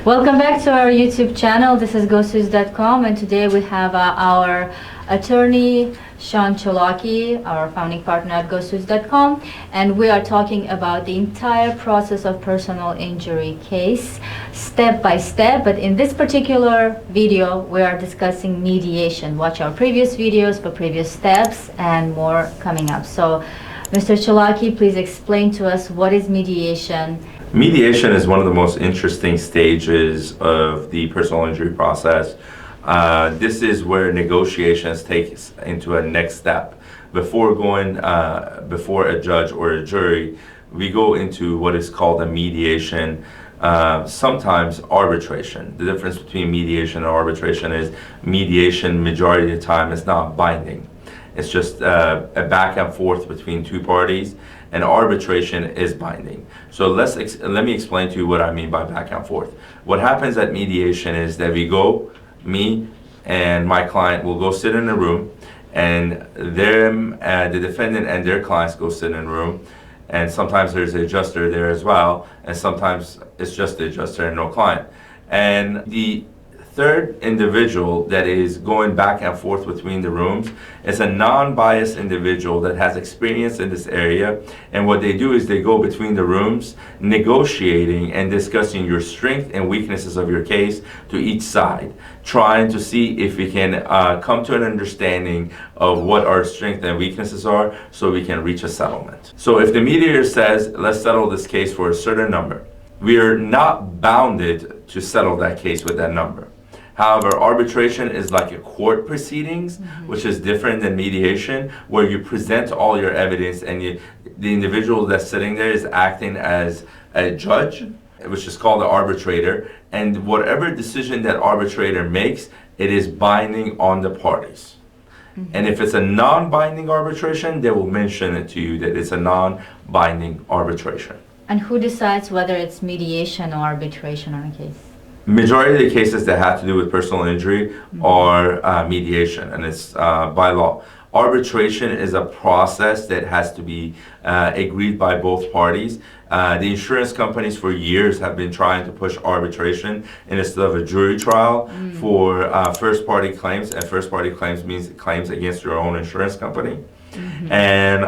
Welcome back to our YouTube channel. This is GoSuits.com, and today we have our attorney Sean Cholaki, our founding partner at GoSuits.com, and we are talking about the entire process of personal injury case, step by step. But in this particular video, we are discussing mediation. Watch our previous videos for previous steps and more coming up. So, Mr. Cholaki, please explain to us what is mediation. Mediation is one of the most interesting stages of the personal injury process. This is where negotiations take into a next step. Before going before a judge or a jury, we go into what is called a mediation, sometimes arbitration. The difference between mediation and arbitration is mediation, majority of the time, is not binding. It's just a back and forth between two parties, and arbitration is binding. So let me explain to you what I mean by back and forth. What happens at mediation is that me and my client will go sit in a room, and the defendant and their clients go sit in a room, and sometimes there's an adjuster there as well, and sometimes it's just the adjuster and no client. And the third individual that is going back and forth between the rooms is a non-biased individual that has experience in this area, and what they do is they go between the rooms negotiating and discussing your strengths and weaknesses of your case to each side, trying to see if we can come to an understanding of what our strengths and weaknesses are so we can reach a settlement. So if the mediator says, let's settle this case for a certain number, we are not bounded to settle that case with that number. However, arbitration is like a court proceedings, which is different than mediation, where you present all your evidence, and the individual that's sitting there is acting as a judge, which is called the arbitrator, and whatever decision that arbitrator makes, it is binding on the parties. And if it's a non-binding arbitration, they will mention it to you that it's a non-binding arbitration. And who decides whether it's mediation or arbitration on a case? Majority of the cases that have to do with personal injury are mediation, and it's by law. Arbitration is a process that has to be agreed by both parties. The insurance companies for years have been trying to push arbitration instead of a jury trial for first-party claims, and first-party claims means claims against your own insurance company. And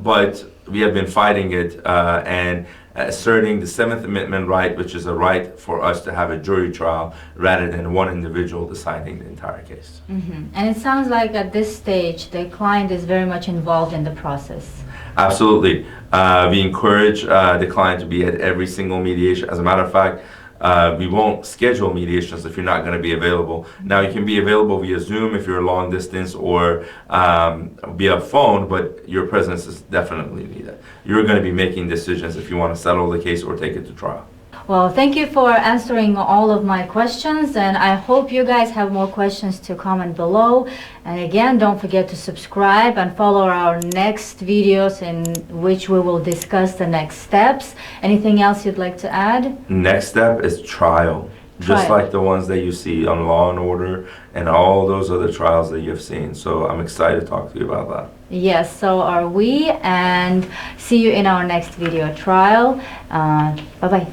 but we have been fighting it and asserting the Seventh Amendment right, which is a right for us to have a jury trial rather than one individual deciding the entire case. And it sounds like at this stage, the client is very much involved in the process. Absolutely. We encourage the client to be at every single mediation. As a matter of fact, we won't schedule mediations if you're not going to be available. Now, you can be available via Zoom if you're long distance, or via phone, but your presence is definitely needed. You're going to be making decisions if you want to settle the case or take it to trial. Well, thank you for answering all of my questions, and I hope you guys have more questions to comment below. And again, don't forget to subscribe and follow our next videos in which we will discuss the next steps. Anything else you'd like to add? Next step is trial. Just like the ones that you see on Law and Order and all those other trials that you've seen. So I'm excited to talk to you about that. Yes, so are we, and see you in our next video trial. Bye-bye.